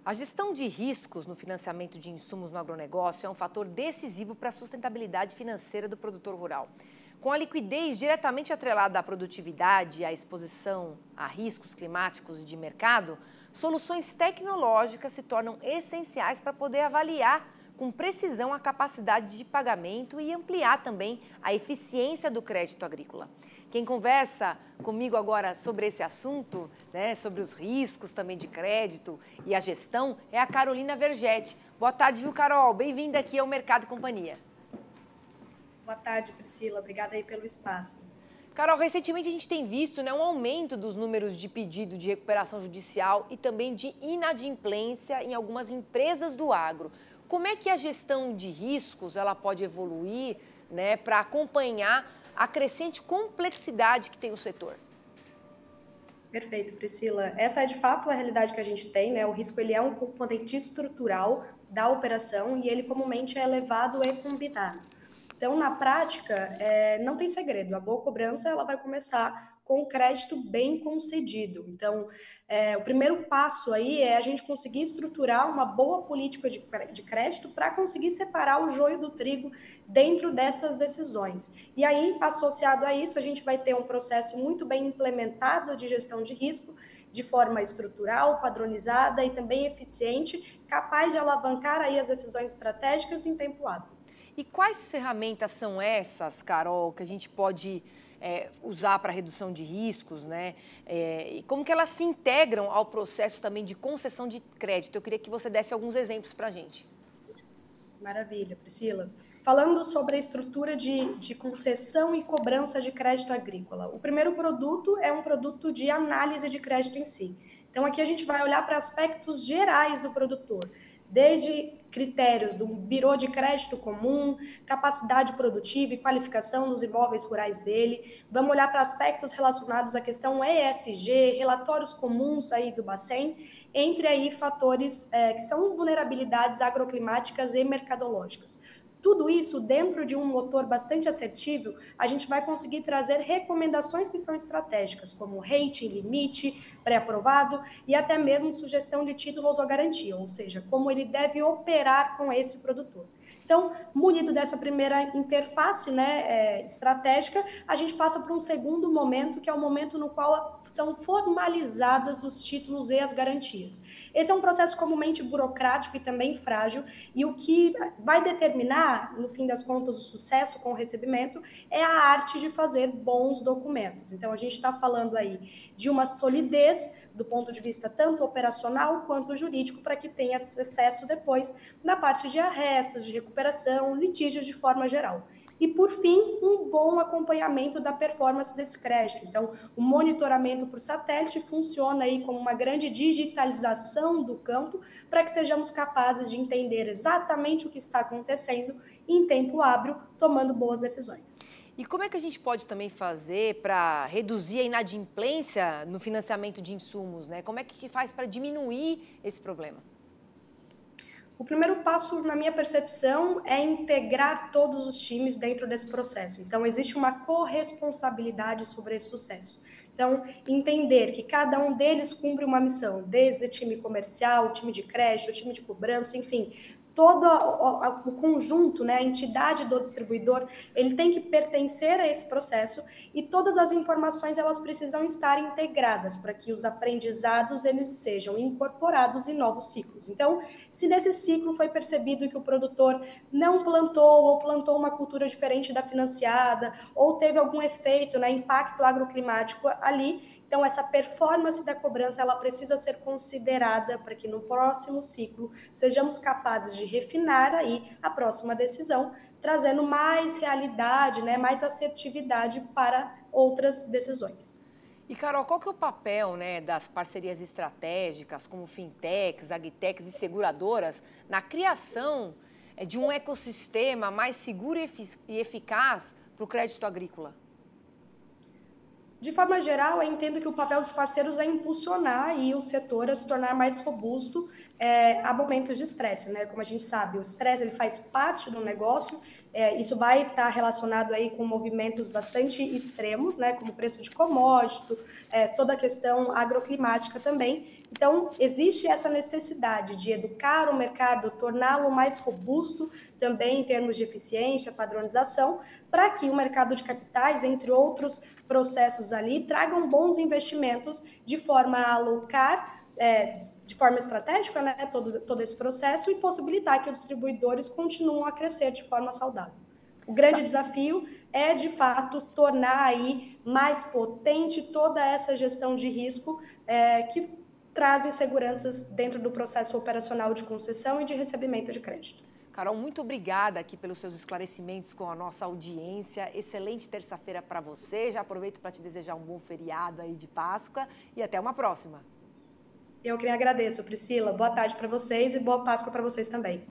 A gestão de riscos no financiamento de insumos no agronegócio é um fator decisivo para a sustentabilidade financeira do produtor rural. Com a liquidez diretamente atrelada à produtividade e à exposição a riscos climáticos e de mercado, soluções tecnológicas se tornam essenciais para poder avaliar com precisão a capacidade de pagamento e ampliar também a eficiência do crédito agrícola. Quem conversa comigo agora sobre esse assunto, sobre os riscos também de crédito e a gestão, é a Carolina Vergetti. Boa tarde, viu, Carol? Bem-vinda aqui ao Mercado e Companhia. Boa tarde, Priscila. Obrigada aí pelo espaço. Carol, recentemente a gente tem visto um aumento dos números de pedido de recuperação judicial e também de inadimplência em algumas empresas do agro. Como é que a gestão de riscos ela pode evoluir para acompanhar a crescente complexidade que tem o setor? Perfeito, Priscila. Essa é de fato a realidade que a gente tem, né? O risco ele é um componente estrutural da operação e ele comumente é levado e combinado. Então, na prática, não tem segredo. A boa cobrança ela vai começar com o crédito bem concedido. Então, o primeiro passo aí é a gente conseguir estruturar uma boa política de crédito para conseguir separar o joio do trigo dentro dessas decisões. E aí, associado a isso, a gente vai ter um processo muito bem implementado de gestão de risco, de forma estrutural, padronizada e também eficiente, capaz de alavancar aí as decisões estratégicas em tempo hábil. E quais ferramentas são essas, Carol, que a gente pode usar para redução de riscos, e como que elas se integram ao processo também de concessão de crédito? Eu queria que você desse alguns exemplos para a gente. Maravilha, Priscila. Falando sobre a estrutura de concessão e cobrança de crédito agrícola. O primeiro produto é um produto de análise de crédito em si. Então, aqui a gente vai olhar para aspectos gerais do produtor, desde critérios do birô de crédito comum, capacidade produtiva e qualificação dos imóveis rurais dele. Vamos olhar para aspectos relacionados à questão ESG, relatórios comuns aí do Bacen, entre aí fatores que são vulnerabilidades agroclimáticas e mercadológicas. Tudo isso dentro de um motor bastante assertivo, a gente vai conseguir trazer recomendações que são estratégicas, como rating, limite, pré-aprovado e até mesmo sugestão de títulos ou garantia, ou seja, como ele deve operar com esse produtor. Então, munido dessa primeira interface estratégica, a gente passa para um segundo momento, que é o momento no qual são formalizadas os títulos e as garantias. Esse é um processo comumente burocrático e também frágil, e o que vai determinar, no fim das contas, o sucesso com o recebimento é a arte de fazer bons documentos. Então, a gente está falando aí de uma solidez do ponto de vista tanto operacional quanto jurídico, para que tenha sucesso depois na parte de arrestos, de recuperação, litígios de forma geral. E, por fim, um bom acompanhamento da performance desse crédito. Então, o monitoramento por satélite funciona aí como uma grande digitalização do campo para que sejamos capazes de entender exatamente o que está acontecendo em tempo hábil, tomando boas decisões. E como é que a gente pode também fazer para reduzir a inadimplência no financiamento de insumos, Como é que faz para diminuir esse problema? O primeiro passo, na minha percepção, é integrar todos os times dentro desse processo. Então, existe uma corresponsabilidade sobre esse sucesso. Então, entender que cada um deles cumpre uma missão, desde time comercial, time de crédito, time de cobrança, enfim, todo o conjunto, a entidade do distribuidor, ele tem que pertencer a esse processo e todas as informações elas precisam estar integradas para que os aprendizados eles sejam incorporados em novos ciclos. Então, se nesse ciclo foi percebido que o produtor não plantou ou plantou uma cultura diferente da financiada ou teve algum efeito, impacto agroclimático ali, então, essa performance da cobrança ela precisa ser considerada para que no próximo ciclo sejamos capazes de refinar aí a próxima decisão, trazendo mais realidade, mais assertividade para outras decisões. E, Carol, qual que é o papel das parcerias estratégicas, como fintechs, agtechs e seguradoras, na criação de um ecossistema mais seguro e eficaz para o crédito agrícola? De forma geral, eu entendo que o papel dos parceiros é impulsionar aí o setor a se tornar mais robusto a momentos de estresse, né? Como a gente sabe, o estresse ele faz parte do negócio, isso vai estar relacionado aí com movimentos bastante extremos, né? Como o preço de commodity, toda a questão agroclimática também. Então, existe essa necessidade de educar o mercado, torná-lo mais robusto também em termos de eficiência, padronização, para que o mercado de capitais, entre outros processos ali, tragam bons investimentos de forma a alocar de forma estratégica, né, todo esse processo e possibilitar que os distribuidores continuem a crescer de forma saudável. O grande desafio é, de fato, tornar aí mais potente toda essa gestão de risco que traz inseguranças dentro do processo operacional de concessão e de recebimento de crédito. Carol, muito obrigada aqui pelos seus esclarecimentos com a nossa audiência. Excelente terça-feira para você. Já aproveito para te desejar um bom feriado aí de Páscoa e até uma próxima. Eu que agradeço, Priscila. Boa tarde para vocês e boa Páscoa para vocês também.